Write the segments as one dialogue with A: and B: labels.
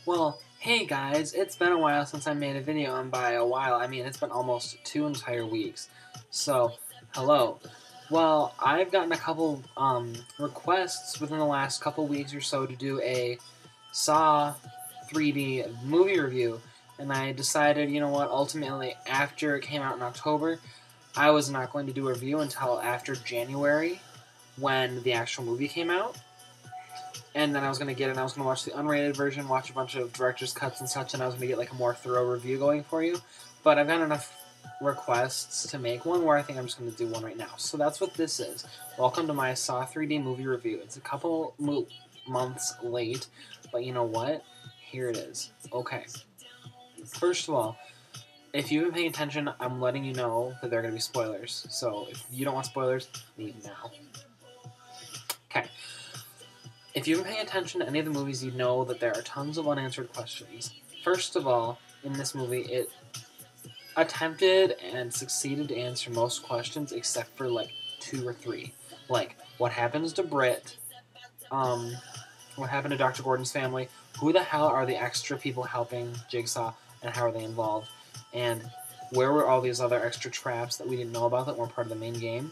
A: Well, hey guys, it's been a while since I made a video, and by a while, I mean it's been almost 2 entire weeks. So, hello. Well, I've gotten a couple requests within the last couple weeks or so to do a Saw 3D movie review, and I decided, you know what, ultimately, after it came out in October, I was not going to do a review until after January, when the actual movie came out. And then I was going to get it, and I was going to watch the unrated version, watch a bunch of director's cuts and such, and I was going to get like a more thorough review going for you. But I've got enough requests to make one where I think I'm just going to do one right now. So that's what this is. Welcome to my Saw 3D movie review. It's a couple months late, but you know what? Here it is. Okay. First of all, if you've been paying attention, I'm letting you know that there are going to be spoilers. So if you don't want spoilers, leave now. Okay. If you've been paying attention to any of the movies, you know that there are tons of unanswered questions. First of all, in this movie, it attempted and succeeded to answer most questions except for like 2 or 3. Like, what happens to Britt? What happened to Dr. Gordon's family? Who the hell are the extra people helping Jigsaw, and how are they involved? And where were all these other extra traps that we didn't know about that weren't part of the main game?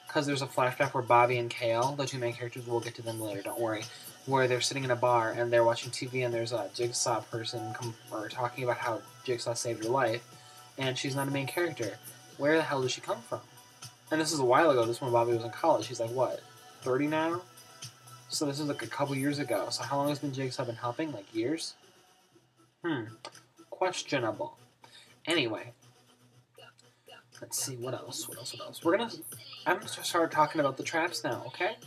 A: Because there's a flashback where Bobby and Kale, the two main characters, we'll get to them later, don't worry, where they're sitting in a bar and they're watching TV and there's a Jigsaw person talking about how Jigsaw saved her life, and she's not a main character. Where the hell did she come from? And this is a while ago. This is when Bobby was in college. She's like, what, 30 now? So this is like a couple years ago. So how long has been Jigsaw been helping? Like years? Questionable. Anyway. Let's see, what else? I'm gonna start talking about the traps now, okay?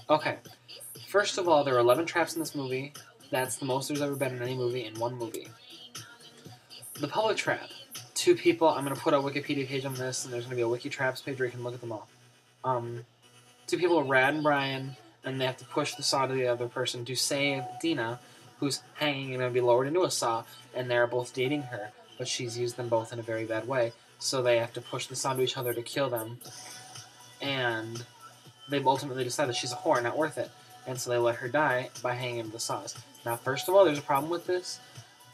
A: Okay. First of all, there are 11 traps in this movie. That's the most there's ever been in any movie in one movie. The public trap. 2 people, I'm gonna put a Wikipedia page on this, and there's gonna be a wiki traps page where you can look at them all. 2 people, Rad and Brian, and they have to push the saw to the other person to save Dina, who's hanging and gonna be lowered into a saw, and they're both dating her. But she's used them both in a very bad way, so they have to push this onto each other to kill them, and they've ultimately decided she's a whore, not worth it, and so they let her die by hanging into the saws. Now, first of all, there's a problem with this.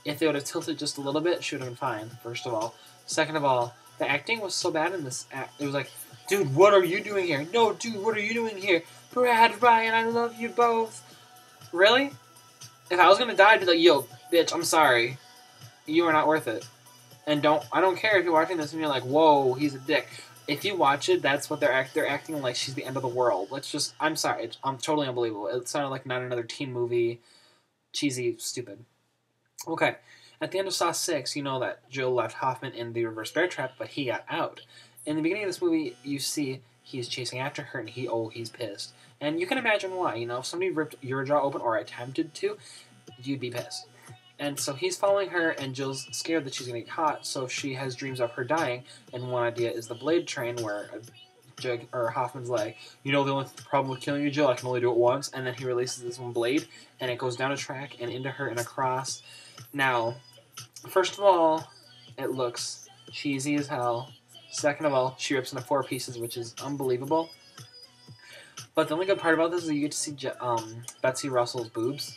A: If they would have tilted just a little bit, she would have been fine, first of all. Second of all, the acting was so bad in this act. It was like, dude, what are you doing here? No, dude, what are you doing here? Brad, Ryan, I love you both. Really? If I was gonna die, I'd be like, yo, bitch, I'm sorry. You are not worth it. And I don't care if you're watching this and you're like, whoa, he's a dick. If you watch it, that's what they're acting like she's the end of the world. I'm sorry, it's totally unbelievable. It sounded like not another teen movie, cheesy, stupid. Okay, at the end of Saw 6, you know that Joe left Hoffman in the reverse bear trap, but he got out. In the beginning of this movie, you see he's chasing after her, and he's pissed. And you can imagine why. You know, if somebody ripped your jaw open or attempted to, you'd be pissed. And so he's following her, and Jill's scared that she's going to get caught, so she has dreams of her dying, and one idea is the blade train, where Hoffman's like, you know the only problem with killing you, Jill? I can only do it once, and then he releases this one blade, and it goes down a track and into her and across. Now, first of all, it looks cheesy as hell. Second of all, she rips into 4 pieces, which is unbelievable. But the only good part about this is you get to see Betsy Russell's boobs.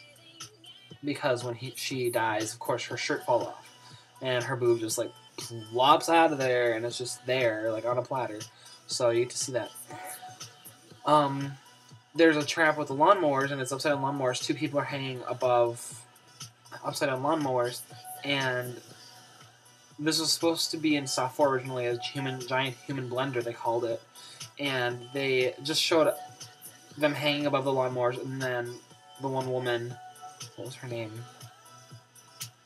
A: Because when she dies, of course, her shirt falls off. And her boob just, like, plops out of there, and it's just there, like, on a platter. So you get to see that. There's a trap with the lawnmowers, and it's upside-down lawnmowers. 2 people are hanging above upside-down lawnmowers, and this was supposed to be in Saw 4 originally as giant human blender, they called it. And they just showed them hanging above the lawnmowers, and then the one woman... What was her name?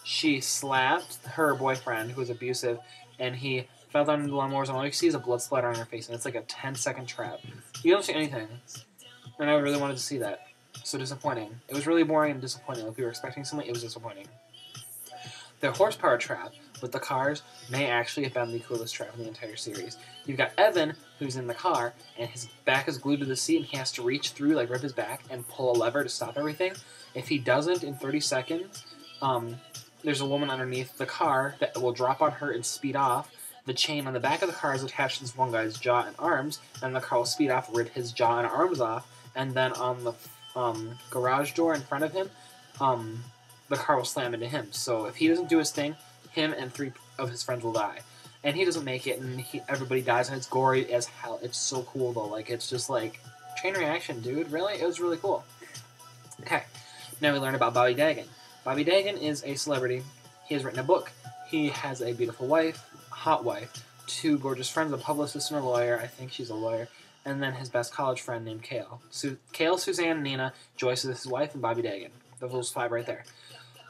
A: She slapped her boyfriend, who was abusive, and he fell down into the lawnmowers, and all you see is a blood splatter on her face, and it's like a 10-second trap. You don't see anything. And I really wanted to see that. So disappointing. It was really boring and disappointing. If you were expecting something, it was disappointing. The horsepower trap with the cars may actually have been the coolest trap in the entire series. You've got Evan, who's in the car, and his back is glued to the seat, and he has to reach through, like rip his back, and pull a lever to stop everything. If he doesn't in 30 seconds, there's a woman underneath the car that will drop on her and speed off. The chain on the back of the car is attached to this one guy's jaw and arms, and the car will speed off, rip his jaw and arms off, and then on the garage door in front of him, the car will slam into him. So if he doesn't do his thing, him and 3 of his friends will die. And he doesn't make it, and everybody dies, and it's gory as hell. It's so cool, though. Like, it's just like, chain reaction, dude. Really? It was really cool. Okay. Now we learn about Bobby Dagen. Bobby Dagen is a celebrity. He has written a book. He has a beautiful wife, hot wife, 2 gorgeous friends, a publicist and a lawyer. I think she's a lawyer. And then his best college friend named Kale. Kale, Suzanne, Nina, Joyce is his wife, and Bobby Dagen. Those 5 right there.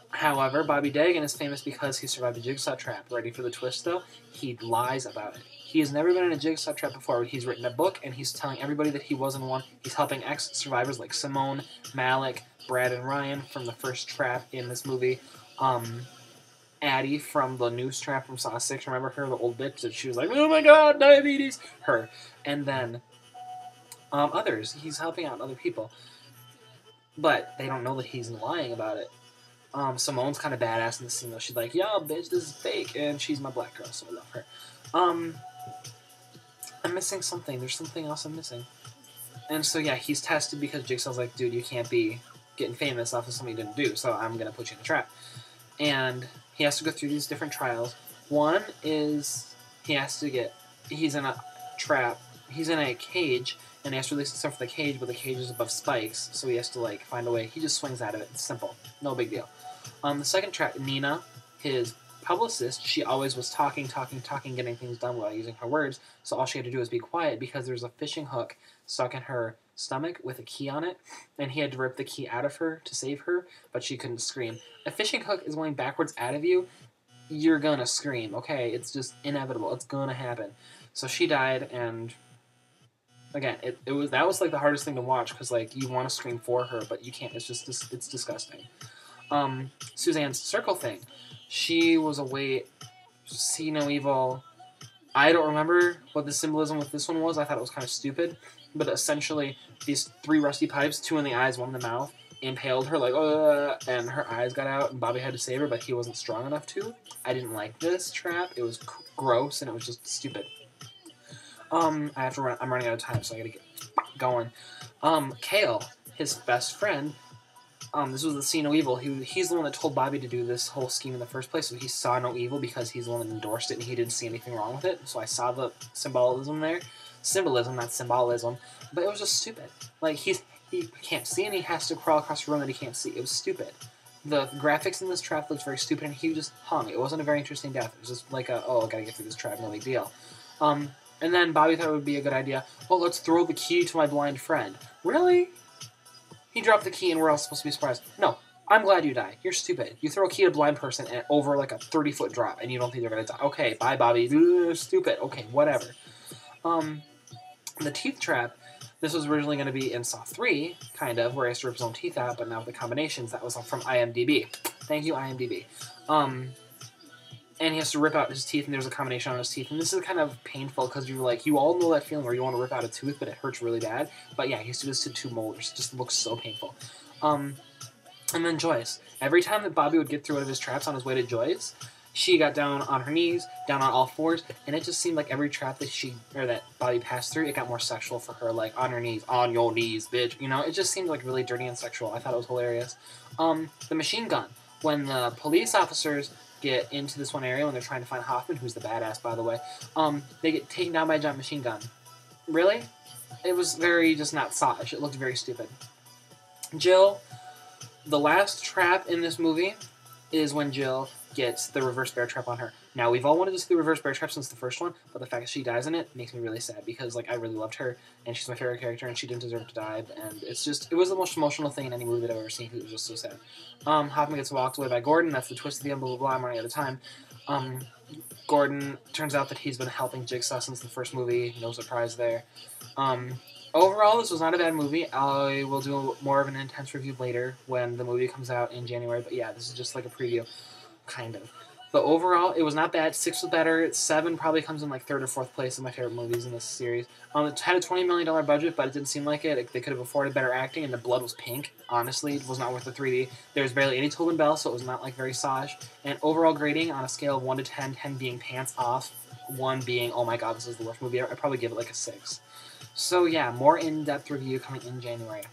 A: However, Bobby Dagen is famous because he survived a jigsaw trap. Ready for the twist, though? He lies about it. He has never been in a jigsaw trap before. He's written a book, and he's telling everybody that he was in one. He's helping ex-survivors like Simone, Malik, Brad, and Ryan from the first trap in this movie. Addie from the noose trap from Saw VI. Remember her, the old bitch that she was like, oh my god, diabetes! Her. And then others. He's helping out other people. But they don't know that he's lying about it. Simone's kind of badass in the scene, though. She's like, yo, bitch, this is fake. And she's my black girl, so I love her. I'm missing something. There's something else I'm missing. And so, yeah, he's tested because Jigsaw's like, dude, you can't be getting famous off of something you didn't do, so I'm going to put you in a trap. And he has to go through these different trials. One is he's in a trap. He's in a cage, and he has to release himself from the cage, but the cage is above spikes, so he has to, like, find a way. He just swings out of it. It's simple. No big deal. The second trap, Nina, his publicist, she always was talking, getting things done without using her words, so all she had to do was be quiet because there's a fishing hook stuck in her stomach with a key on it, and he had to rip the key out of her to save her, but she couldn't scream. A fishing hook is going backwards out of you, you're gonna scream, okay? It's just inevitable. It's gonna happen. So she died, and again, that was like the hardest thing to watch because like you want to scream for her, but you can't. It's just it's disgusting. Suzanne's circle thing. She was see no evil. I don't remember what the symbolism with this one was. I thought it was kind of stupid, but essentially these 3 rusty pipes, 2 in the eyes, 1 in the mouth, impaled her like, and her eyes got out, and Bobby had to save her, but he wasn't strong enough to. I didn't like this trap. It was gross and it was just stupid. I have to run. I'm running out of time, so I gotta get going. Kale, his best friend. This was the See No Evil. He's the one that told Bobby to do this whole scheme in the first place, so he saw no evil because he's the one that endorsed it, and he didn't see anything wrong with it. So I saw the symbolism there. Symbolism, not symbolism. But it was just stupid. Like, he can't see, and he has to crawl across a room that he can't see. It was stupid. The graphics in this trap looked very stupid, and he just hung. It wasn't a very interesting death. It was just like I gotta get through this trap, no big deal. And then Bobby thought it would be a good idea. Oh, let's throw the key to my blind friend. Really? He dropped the key and we're all supposed to be surprised. No, I'm glad you die. You're stupid. You throw a key at a blind person and over like a 30-foot drop and you don't think they're going to die. Okay, bye, Bobby. Stupid. Okay, whatever. The teeth trap, this was originally going to be in Saw 3, kind of, where he has to rip his own teeth out, but now with the combinations, that was from IMDb. Thank you, IMDb. And he has to rip out his teeth, and there's a combination on his teeth. And this is kind of painful because you're like, you all know that feeling where you want to rip out a tooth, but it hurts really bad. But yeah, he has to do this to 2 molars. It just looks so painful. And then Joyce. Every time that Bobby would get through one of his traps on his way to Joyce, she got down on her knees, down on all 4s, and it just seemed like every trap that Bobby passed through, it got more sexual for her, like, on her knees, on your knees, bitch. You know, it just seemed like really dirty and sexual. I thought it was hilarious. The machine gun. When the police officers get into this one area when they're trying to find Hoffman, who's the badass, by the way, they get taken down by a giant machine gun. Really? It was very just not Saw-ish. It looked very stupid. Jill, the last trap in this movie is when Jill gets the reverse bear trap on her. Now, we've all wanted to see the reverse bear trap since the first one, but the fact that she dies in it makes me really sad because, like, I really loved her, and she's my favorite character, and she didn't deserve to die, and it was the most emotional thing in any movie that I've ever seen because it was just so sad. Hoffman gets walked away by Gordon. That's the twist of the end, blah, blah, blah. I'm running out of time. Gordon, turns out that he's been helping Jigsaw since the first movie. No surprise there. Overall, this was not a bad movie. I will do more of an intense review later when the movie comes out in January, but yeah, this is just like a preview, kind of. But overall, it was not bad. 6 was better. 7 probably comes in like 3rd or 4th place of my favorite movies in this series. It had a $20 million budget, but it didn't seem like it. They could have afforded better acting, and the blood was pink. Honestly, it was not worth the 3D. There was barely any Tobin Bell, so it was not like very Saw-ish. And overall grading on a scale of 1 to 10, 10 being pants off, 1 being, oh my god, this is the worst movie ever, I'd probably give it like a 6. So yeah, more in-depth review coming in January.